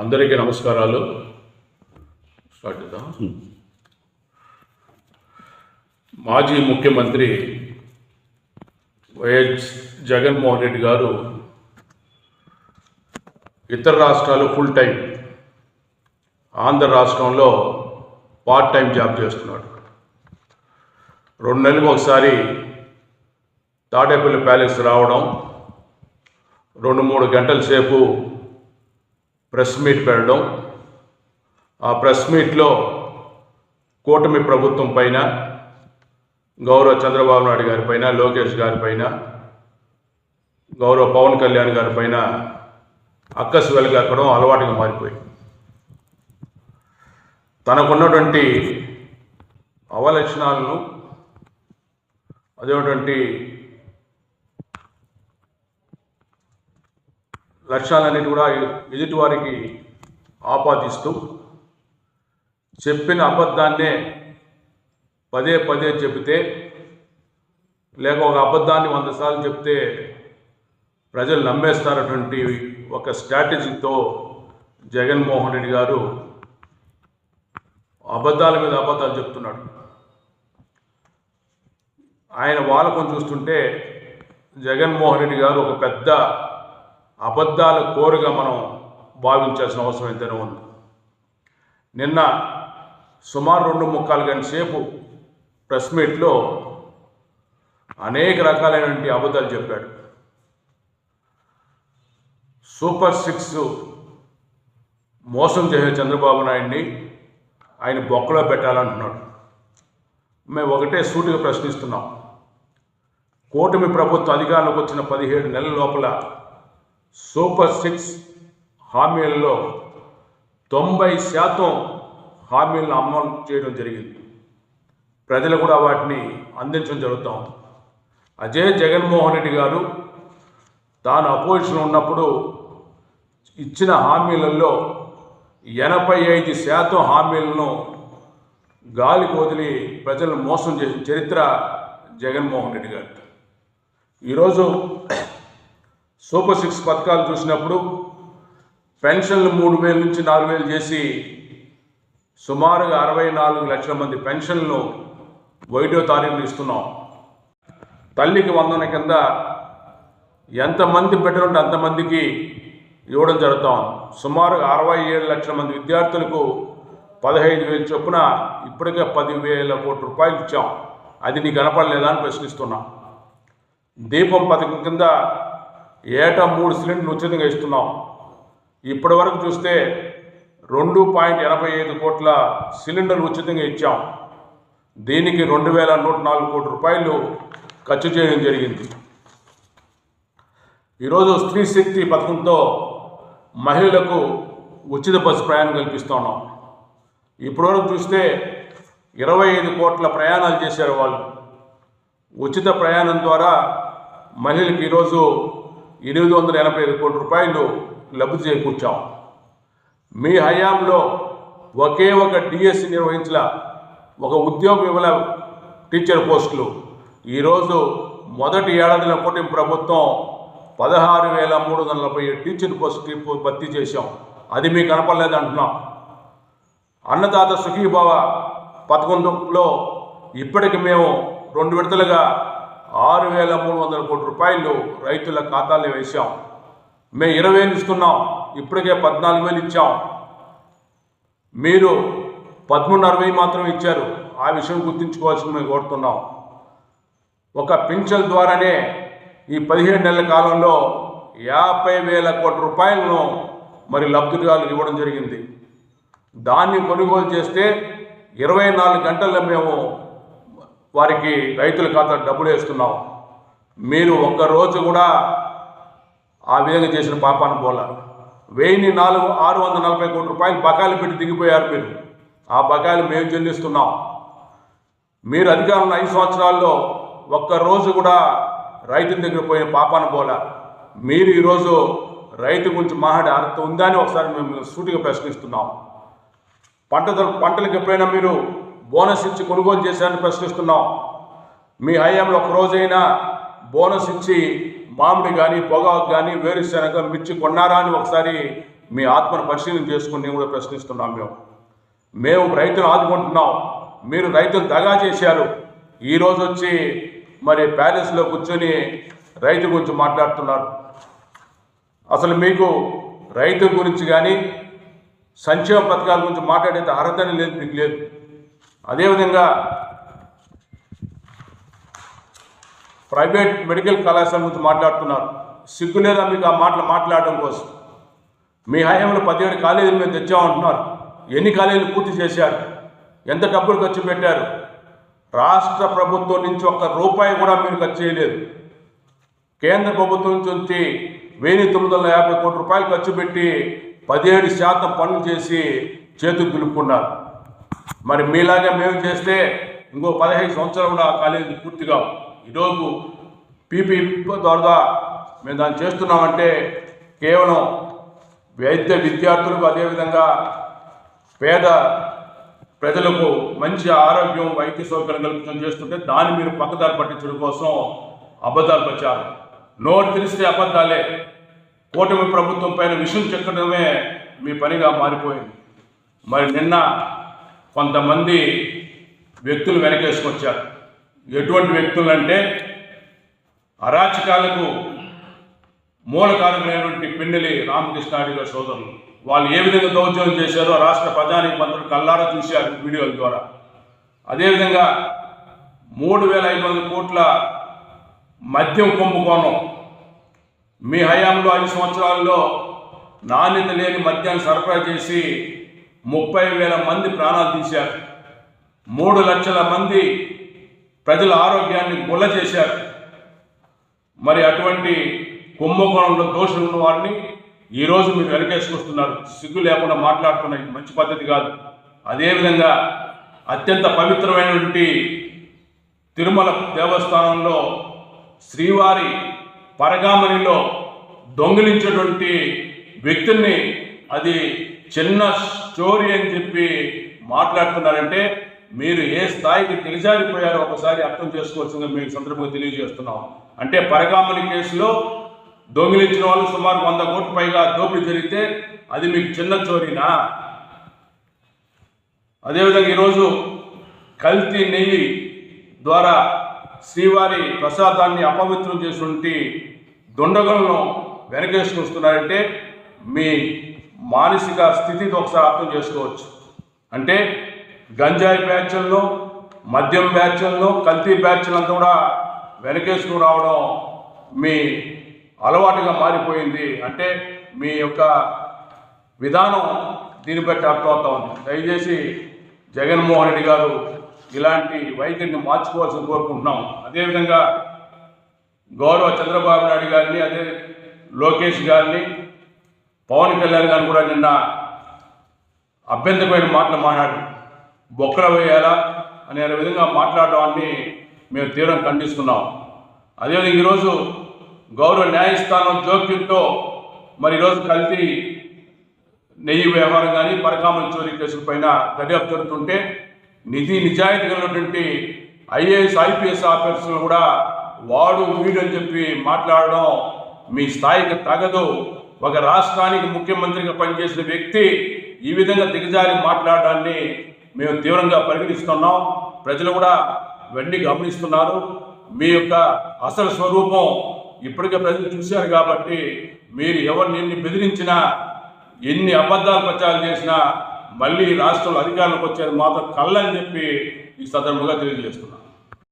అందరికీ నమస్కారాలు. స్టార్ట్ చేద్దాం. మాజీ ముఖ్యమంత్రి వైఎస్ జగన్మోహన్ రెడ్డి గారు ఇతర రాష్ట్రాలు ఫుల్ టైం, ఆంధ్ర రాష్ట్రంలో పార్ట్ టైం జాబ్ చేస్తున్నాడు. 2 నెలలకు ఒకసారి తాడేపల్లి ప్యాలెస్ రావడం, 2-3 గంటల సేపు ప్రెస్ మీట్ పెట్టడం, ఆ ప్రెస్ మీట్లో కూటమి ప్రభుత్వం పైన, గౌరవ చంద్రబాబు నాయుడు గారి పైన, లోకేష్ గారి పైన, గౌరవ పవన్ కళ్యాణ్ గారి పైన అక్కసు వెలగక్కడం అలవాటుగా మారిపోయింది. తనకున్నటువంటి అవలక్షణాలను, అదేటువంటి లక్ష్యాలన్నిటి కూడా ఎదుటి వారికి ఆపాదిస్తూ చెప్పిన అబద్ధాన్నే పదే పదే చెబితే, లేక ఒక అబద్ధాన్ని 100 సార్లు చెప్తే ప్రజలు నమ్మేస్తారటువంటి ఒక స్ట్రాటజీతో జగన్మోహన్ రెడ్డి గారు అబద్ధాల మీద అబద్ధాలు చెప్తున్నాడు. ఆయన వాలకం చూస్తుంటే జగన్మోహన్ రెడ్డి గారు ఒక పెద్ద అబద్ధాల కోరుగా మనం భావించాల్సిన అవసరం ఎంతైనా ఉంది. నిన్న సుమారు 2.25 గంటల సేపు ప్రెస్ మీట్లో అనేక రకాలైనటువంటి అబద్ధాలు చెప్పాడు. సూపర్ 6 మోసం చేసే చంద్రబాబు నాయుడిని ఆయన బొక్కలో పెట్టాలంటున్నాడు. మేము ఒకటే సూటిగా ప్రశ్నిస్తున్నాం. కూటమి ప్రభుత్వం అధికారంలోకి వచ్చిన 17 నెలల లోపల సూపర్ 6 హామీలలో 90% హామీలను అమలు చేయడం జరిగింది. ప్రజలు కూడా వాటిని అందించడం జరుగుతాం. అదే జగన్మోహన్ రెడ్డి గారు తాను అపోజిషన్ ఉన్నప్పుడు ఇచ్చిన హామీలలో 85% హామీలను గాలికి వదిలి ప్రజలను మోసం చేసిన చరిత్ర జగన్మోహన్ రెడ్డి గారు. ఈరోజు సూపర్ 6 పథకాలు చూసినప్పుడు పెన్షన్లు 3,000 నుంచి 4,000 చేసి సుమారుగా 64 లక్షల మంది పెన్షన్లు 1వ తారీఖున ఇస్తున్నాం. తల్లికి వందన కింద ఎంతమంది బిడ్డలుంటే అంతమందికి ఇవ్వడం జరుగుతాం. సుమారుగా 67 లక్షల మంది విద్యార్థులకు 15,000 చొప్పున ఇప్పటికే 10,000 కోట్ల రూపాయలు ఇచ్చాం. అది నీకు కనపడలేదా అని ప్రశ్నిస్తున్నాం. దీపం పథకం కింద ఏటా 3 సిలిండర్లు ఉచితంగా ఇస్తున్నాం. ఇప్పటి వరకు చూస్తే 2.85 కోట్ల సిలిండర్లు ఉచితంగా ఇచ్చాం. దీనికి 2,104 కోట్ల రూపాయలు ఖర్చు చేయడం జరిగింది. ఈరోజు స్త్రీ శక్తి పథకంతో మహిళలకు ఉచిత బస్సు ప్రయాణం కల్పిస్తున్నాం. ఇప్పటివరకు చూస్తే 25 కోట్ల ప్రయాణాలు చేశారు వాళ్ళు. ఉచిత ప్రయాణం ద్వారా మహిళలకు ఈరోజు 885 కోట్ల రూపాయలు లబ్ధి చేకూర్చాం. మీ హయాంలో ఒకే ఒక డిఎస్సి నిర్వహించల, ఒక ఉద్యోగం ఇవ్వల టీచర్ పోస్టులు. ఈరోజు మొదటి ఏడాదిలో కూటమి ప్రభుత్వం 16,347 టీచర్ పోస్టులు భర్తీ చేశాం. అది మీకు కనపడలేదు అంటున్నాం. అన్నదాత సుఖీభావ పథకంలో ఇప్పటికి మేము 2 విడతలుగా 6,300 కోట్ల రూపాయలు రైతుల ఖాతాల్లో వేసాం. మేము 20,000 ఇస్తున్నాం, ఇప్పటికే 14,000 ఇచ్చాం. మీరు 13,60 మాత్రం ఇచ్చారు. ఆ విషయం గుర్తుంచుకోవాల్సింది మేము కోరుతున్నాం. ఒక పింఛన్ ద్వారానే ఈ 17 నెలల కాలంలో 50,000 కోట్ల రూపాయలను మరి లబ్ధిదారులకు ఇవ్వడం జరిగింది. దాన్ని కొనుగోలు చేస్తే 24 గంటల్లో మేము వారికి రైతుల ఖాతా డబ్బులు వేస్తున్నాం. మీరు ఒక్కరోజు కూడా ఆ విధంగా చేసిన పాపాన పోల 1,640 కోట్ల రూపాయలు బకాయిలు పెట్టి దిగిపోయారు మీరు. ఆ బకాయిలు మేము చెల్లిస్తున్నాం. మీరు అధికారంలో 5 సంవత్సరాల్లో ఒక్కరోజు కూడా రైతుల దగ్గర పోయిన పాపాన పోల. మీరు ఈరోజు రైతు గురించి మాట్లాడే అర్థం ఉందా అని ఒకసారి మేము సూటిగా ప్రశ్నిస్తున్నాం. పంటలకు ఎప్పుడైనా మీరు బోనస్ ఇచ్చి కొనుగోలు చేశారని ప్రశ్నిస్తున్నాం. మీ హయాంలో ఒక రోజైనా బోనస్ ఇచ్చి మామిడి కానీ పొగాకు కానీ వేరుశనగ మిర్చి కొన్నారా అని ఒకసారి మీ ఆత్మను పరిశీలన చేసుకుని నేను కూడా ప్రశ్నిస్తున్నాం. మేము రైతులు ఆదుకుంటున్నాం, మీరు రైతులు దగా చేశారు. ఈరోజు వచ్చి మరి ప్యాలెస్లో కూర్చొని రైతు గురించి మాట్లాడుతున్నారు. అసలు మీకు రైతు గురించి కానీ సంక్షేమ పథకాల గురించి మాట్లాడే అర్హతనే లేదు, మీకు లేదు. అదేవిధంగా ప్రైవేట్ మెడికల్ కళాశాల గురించి మాట్లాడుతున్నారు. సిగ్గు లేదా మీకు ఆ మాటలు మాట్లాడడం కోసం? మీ హయాంలో 17 కాలేజీలు మేము తెచ్చామంటున్నారు. ఎన్ని కాలేజీలు పూర్తి చేశారు? ఎంత డబ్బులు ఖర్చు పెట్టారు? రాష్ట్ర ప్రభుత్వం నుంచి ఒక్క రూపాయి కూడా మీరు ఖర్చు చేయలేదు. కేంద్ర ప్రభుత్వం నుంచి 1950 కోట్ల రూపాయలు ఖర్చు పెట్టి 17% పనులు చేసి చేతులు దులుపుకున్నారు. మరి మీలాగే మేము చేస్తే ఇంకో 15 సంవత్సరాలు కూడా ఆ కాలేజీ పూర్తిగా. ఈరోజు పీపీ ద్వారా మేము దాన్ని చేస్తున్నామంటే కేవలం వైద్య విద్యార్థులకు, అదేవిధంగా పేద ప్రజలకు మంచి ఆరోగ్యం, వైద్య సౌకర్యం కల్పించడం చేస్తుంటే దాన్ని మీరు పక్కదారి పట్టించడం కోసం అబద్ధాలు ప్రచారం. నోరు తెలిస్తే అబద్ధాలే. కూటమి ప్రభుత్వం పైన విషయం చెక్కడమే మీ పనిగా మారిపోయింది. మరి నిన్న కొంతమంది వ్యక్తులు వెనకేసుకొచ్చారు. ఎటువంటి వ్యక్తులు అంటే అరాచకాలకు మూలకారమైనటువంటి పిన్నెలి రామకృష్ణారెడ్డి గారి సోదరులు. వాళ్ళు ఏ విధంగా దౌర్జన్యం చేశారో రాష్ట్ర ప్రధానికి మంత్రులు కల్లారా చూశారు వీడియోల ద్వారా. అదేవిధంగా 3,500 కోట్ల మద్యం కుంభకోణం మీ హయాంలో 5 సంవత్సరాల్లో నాణ్యత లేని మద్యాన్ని సరఫరా చేసి 30,000 మంది ప్రాణాలు తీశారు. 3 లక్షల మంది ప్రజల ఆరోగ్యాన్ని గుల్ల చేశారు. మరి అటువంటి కుంభకోణంలో దోషులు ఉన్న వారిని ఈరోజు మీరు వెనకేసుకొస్తున్నారు. సిగ్గు లేకుండా మాట్లాడుతున్నారు. ఇది మంచి పద్ధతి కాదు. అదేవిధంగా అత్యంత పవిత్రమైనటువంటి తిరుమల దేవస్థానంలో శ్రీవారి పరగామణిలో దొంగిలించేటువంటి వ్యక్తుల్ని అది చిన్న స్టోరీ అని చెప్పి మాట్లాడుతున్నారంటే మీరు ఏ స్థాయికి దిగజారిపోయారో ఒకసారి అర్థం చేసుకోవాల్సిందిగా మేము సందర్భంగా తెలియజేస్తున్నాం. అంటే పరగామణి కేసులో దొంగిలించిన వాళ్ళు సుమారు 100 కోట్ల పైగా దోపిడీ జరిగితే అది మీకు చిన్న చోరీనా? అదేవిధంగా ఈరోజు కల్తీ నెయ్యి ద్వారా శ్రీవారి ప్రసాదాన్ని అపవిత్రం చేసినటువంటి దుండగులను వెనకేసుకొస్తున్నారంటే మీ మానసిక స్థితిని ఒకసారి అర్థం చేసుకోవచ్చు. అంటే గంజాయి బ్యాచ్ల్లో, మద్యం బ్యాచ్ల్లో, కల్తీ బ్యాచ్లంతా కూడా వెనకేసుకుని రావడం మీ అలవాటుగా మారిపోయింది. అంటే మీ యొక్క విధానం దీన్ని బట్టి అర్థమవుతా ఉంది. దయచేసి జగన్మోహన్ రెడ్డి గారు ఇలాంటి వైఖరిని మార్చుకోవాల్సింది కోరుకుంటున్నాం. అదేవిధంగా గౌరవ చంద్రబాబు నాయుడు గారిని, అదే లోకేష్ గారిని, పవన్ కళ్యాణ్ గారిని కూడా నిన్న అభ్యంతరమైన మాటలు మాట్లాడి బొక్కల వేయాలా అనే విధంగా మాట్లాడడాన్ని మేము తీవ్రంగా ఖండిస్తున్నాం. అదేవిధంగా ఈరోజు గౌరవ న్యాయస్థానం జోక్యంతో మరి ఈరోజు కల్తీ నెయ్యి వ్యవహారం కానీ పరకామల చోరీ కేసుల పైన దర్యాప్తు జరుగుతుంటే నిజాయితీ కలిగినటువంటి IAS IPS ఆఫీసర్లు కూడా వాడు వీడు అని చెప్పి మాట్లాడడం మీ స్థాయికి తగదు. ఒక రాష్ట్రానికి ముఖ్యమంత్రిగా పనిచేసిన వ్యక్తి ఈ విధంగా దిగజారి మాట్లాడడాన్ని మేము తీవ్రంగా పరిగణిస్తున్నాం. ప్రజలు కూడా వెండి గమనిస్తున్నారు. మీ యొక్క అసలు స్వరూపం ఇప్పటికే ప్రజలు చూశారు. కాబట్టి మీరు ఎవరిని ఎన్ని బెదిరించినా, ఎన్ని అబద్ధాలు ప్రచారం చేసినా మళ్ళీ రాష్ట్రంలో అధికారంలోకి వచ్చేది మాత్రం కళ్ళని చెప్పి ఈ సందర్భంగా తెలియజేస్తున్నాను.